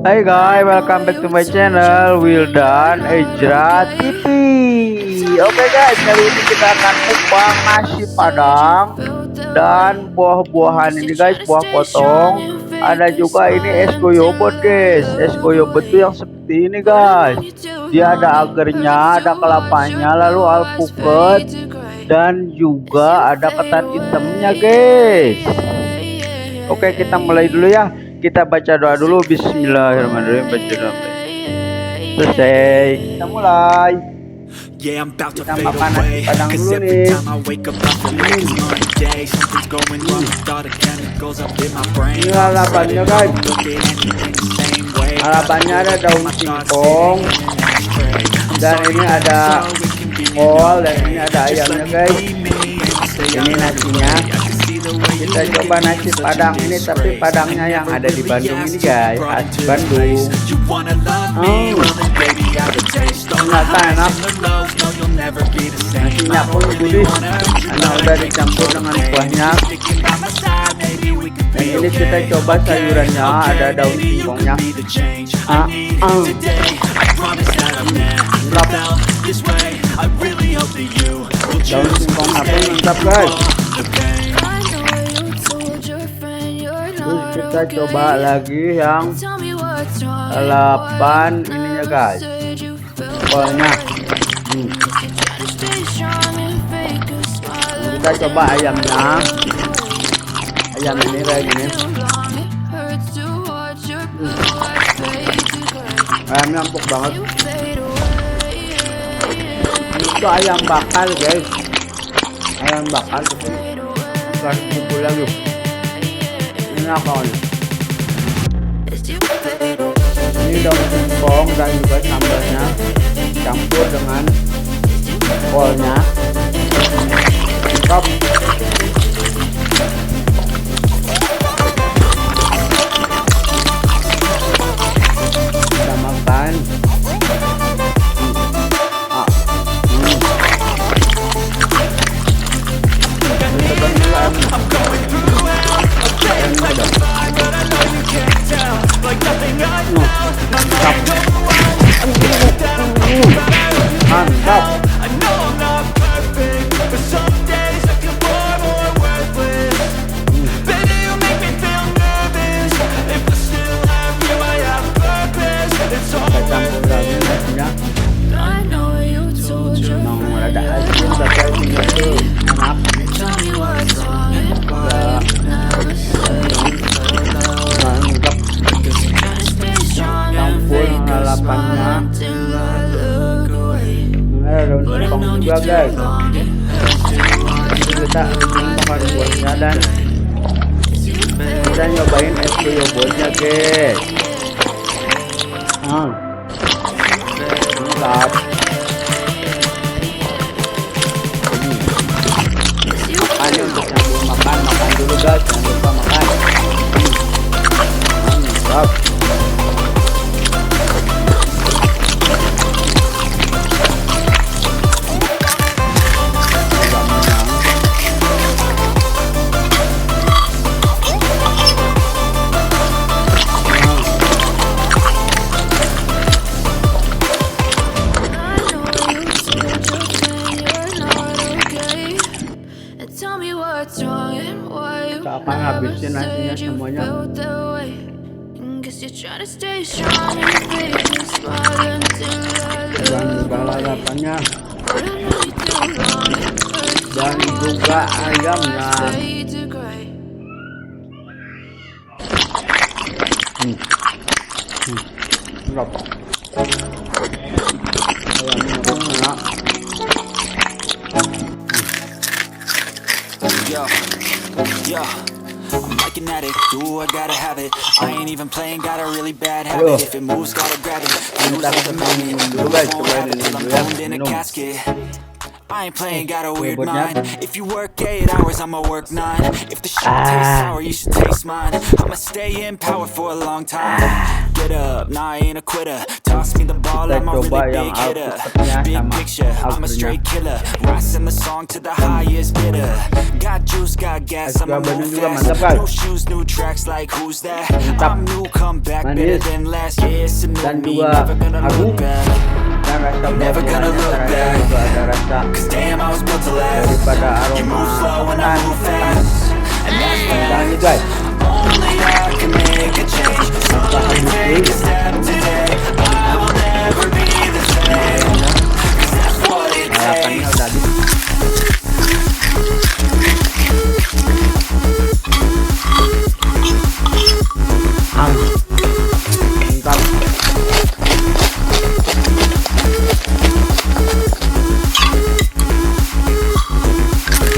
Hai guys, welcome back to my channel Wildan Ejra TV. Oke guys, kali ini kita akan mukbang nasi padang dan buah-buahan ini guys, buah potong. Ada juga ini es goyobod guys. Es goyobod itu yang seperti ini guys. Dia ada agarnya, ada kelapanya, lalu alpukat dan juga ada ketan hitamnya guys. Oke, kita mulai dulu ya. Kita baca doa dulu. Bismillahirrahmanirrahim. Baca doa. Selesai. Kita mulai. Kita makan nasi padang dulu nih. Ini lalapannya guys. Lalapannya ada daun singkong. Dan ini ada kol. Dan ini ada ayamnya guys. Ini nasinya. Kita coba nasi padang ini, tapi padangnya yang ada di Bandung ini guys, asli Bandung. Ternyata enak. Nasinya pun gurih karena udah dicampur dengan kuahnya. Dan ini kita coba sayurannya, ada daun singkongnya. Daun singkongnya pun mantap guys. Terus kita coba lagi yang lalapan ininya guys, kolnya. Kita coba ayamnya. Ayam ini kayak gini. Ayamnya empuk banget. Itu ayam bakar guys. Ayam bakar itu kasih bumbu lagi. Ini daun singkong dan juga sambalnya campur dengan kolnya. Mantap. Kita makan. Mantap. Kita campur lagi nasinya. Memang rada asin tapi asinnya tuh enak. Mantap. Campur lalapannya. Ada daun singkong juga guys. Kita makan buahnya dan kita nyobain es goyobodnya guys. Mantap. Ini untuk sambil makan dulu guys, jangan lupa makan. Mantap. Kita akan habisin nasinya semuanya. Dan juga lalapannya. Dan juga ayamnya. Berapa? Ayamnya pun enak. Yeah, I'm like an addict, do I gotta have it. I ain't even playing, got a really bad habit. If it moves, gotta grab it. Moves like a magnet. Do I gotta have it till I'm boned in a casket. I ain't playing, got a weird Goyobodnya. mind. If you work 8 hours, I'ma work 9. If the shit tastes sour, you should taste mine. I'ma stay in power for a long time. Get up, nah, I ain't a quitter. Toss me the ball, Kita I'm a coba really yang big hitter. alpukatnya Big sama picture, I'm a straight killer. Rising the song to the highest bidder. Got juice, got gas, I'ma Abonnya move juga fast. mantap guys. New shoes, new tracks, like who's that? Mantap. I'm new, come back, better Manis. than last. Yeah, it's a new Dan me, juga never gonna agung. look back. Dan rasa Never gonna buah-buahnya look ternyata back. juga ada rasa Damn, I was built to last. daripada You aroma move slow and I makan. move fast. And that's Dan ini guys, only I can make a change. Slowly take a step today. I will never be the same. 'Cause that's what it lalapannya takes. udah habis. Mantap.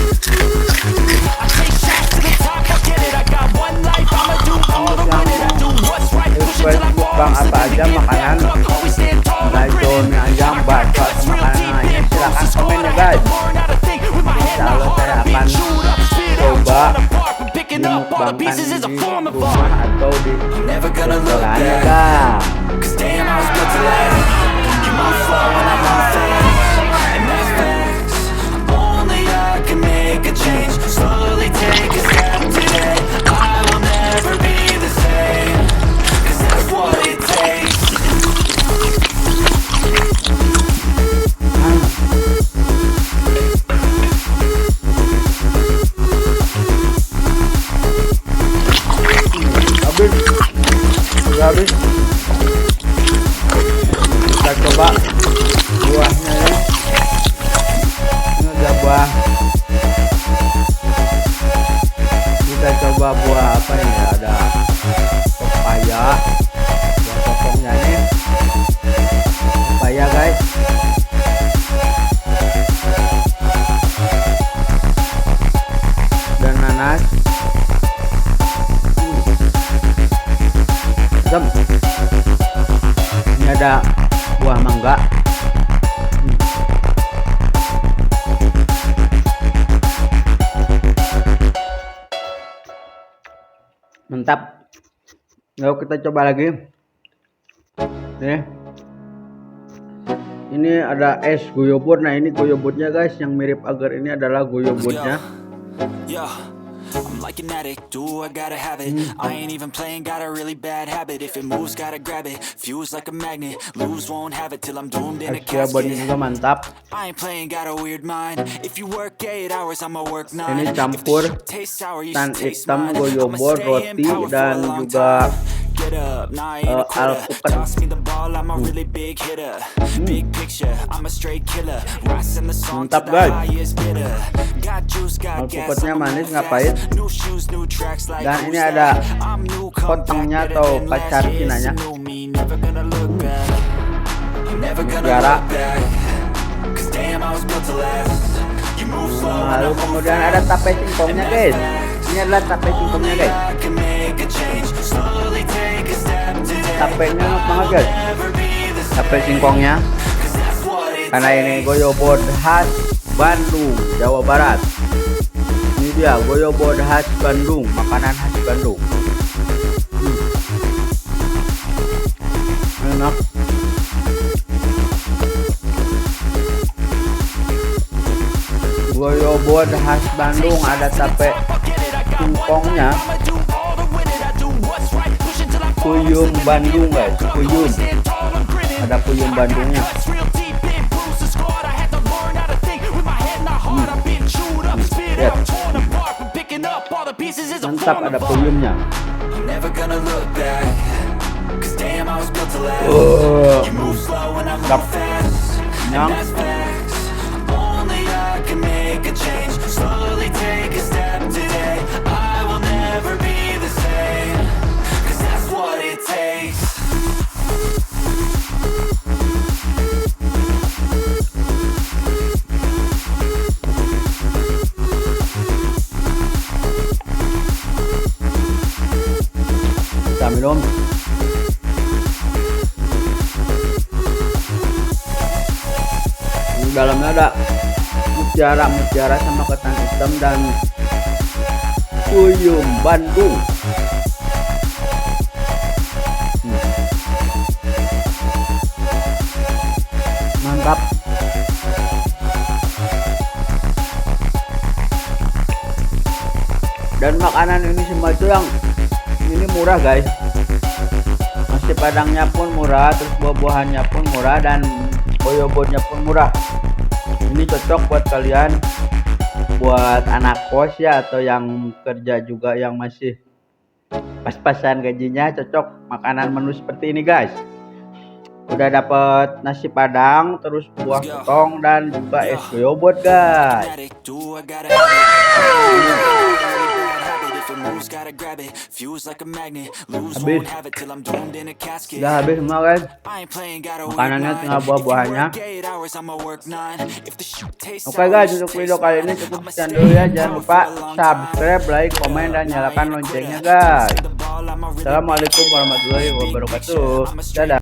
I take shots to the top, forget it. I got one life, I'ma do all the winning. I do what's right, push it till I fall. Mukbang apa aja makanan, Always stand tall, I'm bakso, grinning. mie ayam, bakso, atau makanan lainnya, silahkan komen ya guys. Insya Allah saya akan coba dimukbangkan di rumah atau di Never gonna look restorannya back. guys. Cause damn, I was built to last. You move slow and I move fast. And that's facts. Only I can make a change. Slowly take a step today. I will never be the same. Cause that's what it takes. Habis, udah habis. Kita coba buahnya ya. Ini ada buah. Kita coba buah apa ini? Ada pepaya, buah potongnya ini. Pepaya guys. Dan nanas. Jam. Ini ada buah mangga. Mantap. Yuk kita coba lagi. Nih. Ini ada es goyobod. Nah ini goyobodnya guys, yang mirip agar ini adalah goyobodnya. Yeah, I'm like an addict, do I gotta have it. I ain't even playing, got a really bad habit. If it moves, gotta grab it, fuse like a magnet. Lose, won't have it till I'm doomed in a Abonnya casket. juga mantap. I ain't playing, got a weird mind. If you work 8 hours, I'ma work 9. Ini campur Taste sour, you tan should taste hitam, mine. goyobod, I'ma stay in roti, power for dan a long juga time. Get up, nah, I ain't a quitter. alpukat. Toss me the ball, I'm a really big hitter. Big picture, I'm a straight killer. Rising the song to Mantap, the guys. highest bidder. Got juice, got gas, Alpukatnya I'ma manis, move nggak fast. pahit. New shoes, new tracks, like Dan who's ini that? ada I'm new, come back potongnya better atau than last. pacar Yeah, it's Cinanya. a new me, never gonna look back. Never gonna Mutiara. look back. 'Cause damn, I was built to last. You move slow and I Lalu move kemudian fast. ada tape singkongnya guys. Ini adalah tape singkongnya guys. I can make a change. Slowly take a step today. Tapenya enak banget guys. Never be the same. Tape singkongnya. 'Cause that's what it Karena ini goyobod khas Bandung, Jawa Barat. Ini dia goyobod khas Bandung, makanan khas Bandung. Enak. Goyobod khas Bandung, ada tape singkongnya. Puyum Bandung guys, puyum. Ada puyum Bandungnya. Lihat. Mantap, ada puyumnya. Never gonna look back. 'Cause damn, I was built to last. You move slow and I Mantap. move fast. And Nyam. that's facts. Only I can make a change. Slowly take a step today. I will never be the same. 'Cause that's what it takes. Kita minum. Di dalamnya ada mutiara sama ketan hitam dan kuyum Bandung. Mantap. Dan makanan ini semua itu yang ini murah guys. Nasi Padangnya pun murah, terus buah-buahannya pun murah, dan Goyobodnya pun murah. Ini cocok buat kalian, buat anak kos ya, atau yang kerja juga yang masih pas-pasan gajinya, cocok makanan menu seperti ini guys. Udah dapat nasi Padang, terus buah potong, dan juga es Goyobod guys. Udah habis semua guys. Makanannya tinggal buah-buahannya. Oke guys, untuk video kali ini cukup sekian dulu ya. Jangan lupa subscribe, like, komen, dan nyalakan loncengnya guys. Assalamualaikum warahmatullahi wabarakatuh. Dadah.